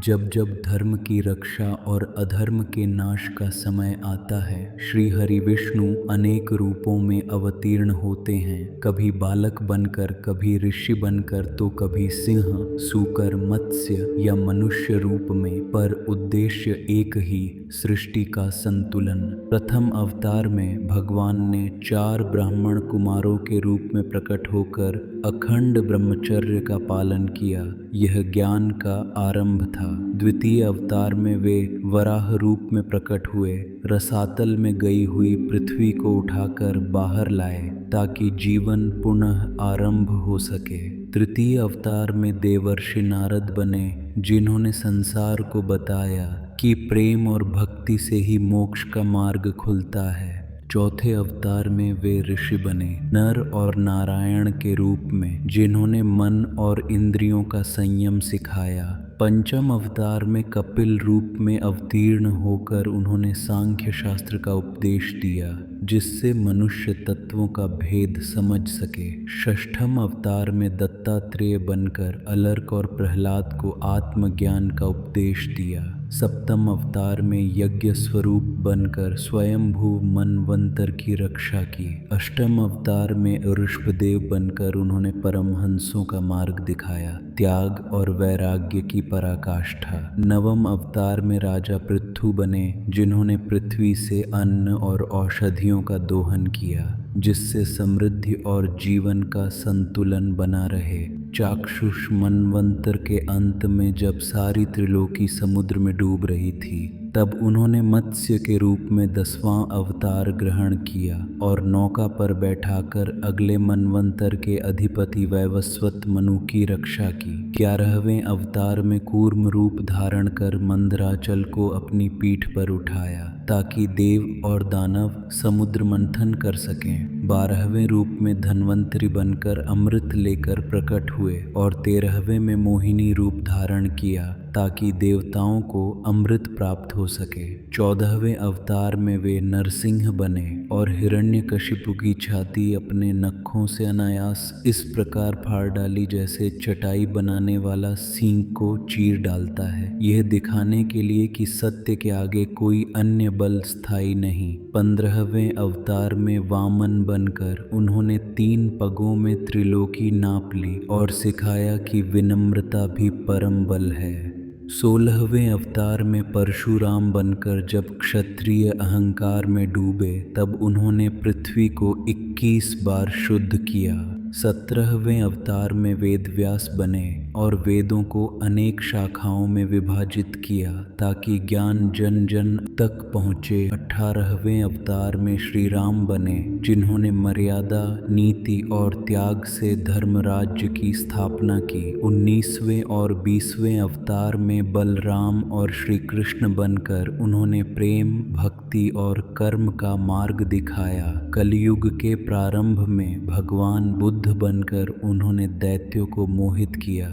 जब जब धर्म की रक्षा और अधर्म के नाश का समय आता है, श्री हरि विष्णु अनेक रूपों में अवतीर्ण होते हैं। कभी बालक बनकर, कभी ऋषि बनकर, तो कभी सिंह, सूकर, मत्स्य या मनुष्य रूप में, पर उद्देश्य एक ही, सृष्टि का संतुलन। प्रथम अवतार में भगवान ने 4 ब्राह्मण कुमारों के रूप में प्रकट होकर अखंड ब्रह्मचर्य का पालन किया। यह ज्ञान का आरंभ था। द्वितीय अवतार में वे वराह रूप में प्रकट हुए, रसातल में गई हुई पृथ्वी को उठाकर बाहर लाए ताकि जीवन पुनः आरंभ हो सके। तृतीय अवतार में देवर्षि नारद बने, जिन्होंने संसार को बताया कि प्रेम और भक्ति से ही मोक्ष का मार्ग खुलता है। चौथे अवतार में वे ऋषि बने, नर और नारायण के रूप में, जिन्होंने मन और इंद्रियों का संयम सिखाया। पंचम अवतार में कपिल रूप में अवतीर्ण होकर उन्होंने सांख्य शास्त्र का उपदेश दिया, जिससे मनुष्य तत्वों का भेद समझ सके। षष्ठम अवतार में दत्तात्रेय बनकर अलर्क और प्रहलाद को आत्मज्ञान का उपदेश दिया। सप्तम अवतार में यज्ञ स्वरूप बनकर स्वयंभू मनवंतर की रक्षा की। अष्टम अवतार में ऋषभदेव बनकर उन्होंने परमहंसों का मार्ग दिखाया, त्याग और वैराग्य की पराकाष्ठा। नवम अवतार में राजा पृथु बने, जिन्होंने पृथ्वी से अन्न और औषधियों का दोहन किया, जिससे समृद्धि और जीवन का संतुलन बना रहे। चाक्षुष मनवंतर के अंत में जब सारी त्रिलोकी समुद्र में डूब रही थी, तब उन्होंने मत्स्य के रूप में 10वां अवतार ग्रहण किया और नौका पर बैठाकर अगले मनवंतर के अधिपति वैवस्वत मनु की रक्षा की। 11वें अवतार में कूर्म रूप धारण कर मंदराचल को अपनी पीठ पर उठाया ताकि देव और दानव समुद्र मंथन कर सकें। 12वें रूप में धन्वंतरी बनकर अमृत लेकर प्रकट हुए और 13वें में मोहिनी रूप धारण किया ताकि देवताओं को अमृत प्राप्त हो सके। 14वें अवतार में वे नरसिंह बने और हिरण्यकशिपु की छाती अपने नखों से अनायास इस प्रकार फाड़ डाली जैसे चटाई बनाने वाला सींग को चीर डालता है, यह दिखाने के लिए कि सत्य के आगे कोई अन्य बल स्थायी नहीं। 15वें अवतार में वामन बनकर उन्होंने 3 पगों में त्रिलोकी नाप ली और सिखाया कि विनम्रता भी परम बल है। 16वें अवतार में परशुराम बनकर जब क्षत्रिय अहंकार में डूबे, तब उन्होंने पृथ्वी को 21 बार शुद्ध किया। 17वें अवतार में वेदव्यास बने और वेदों को अनेक शाखाओं में विभाजित किया ताकि ज्ञान जन जन तक पहुँचे। 18वें अवतार में श्री राम बने, जिन्होंने मर्यादा, नीति और त्याग से धर्म राज्य की स्थापना की। 19वें और 20वें अवतार में बलराम और श्री कृष्ण बनकर उन्होंने प्रेम, भक्ति और कर्म का मार्ग दिखाया। कलयुग के प्रारंभ में भगवान बुद्ध बनकर उन्होंने दैत्यों को मोहित किया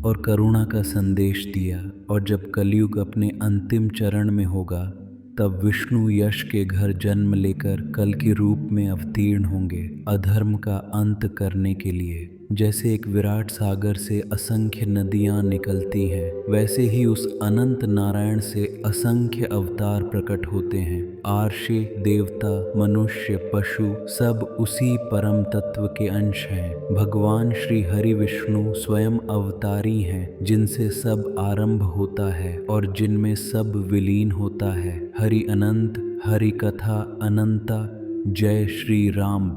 और करुणा का संदेश दिया। और जब कलयुग अपने अंतिम चरण में होगा, तब विष्णु यश के घर जन्म लेकर कल के रूप में अवतीर्ण होंगे, अधर्म का अंत करने के लिए। जैसे एक विराट सागर से असंख्य नदियां निकलती हैं, वैसे ही उस अनंत नारायण से असंख्य अवतार प्रकट होते हैं। आर्षि, देवता, मनुष्य, पशु सब उसी परम तत्व के अंश हैं। भगवान श्री हरि विष्णु स्वयं अवतारी हैं, जिनसे सब आरंभ होता है और जिनमें सब विलीन होता है। हरि अनंत, हरि कथा अनंता। जय श्री राम।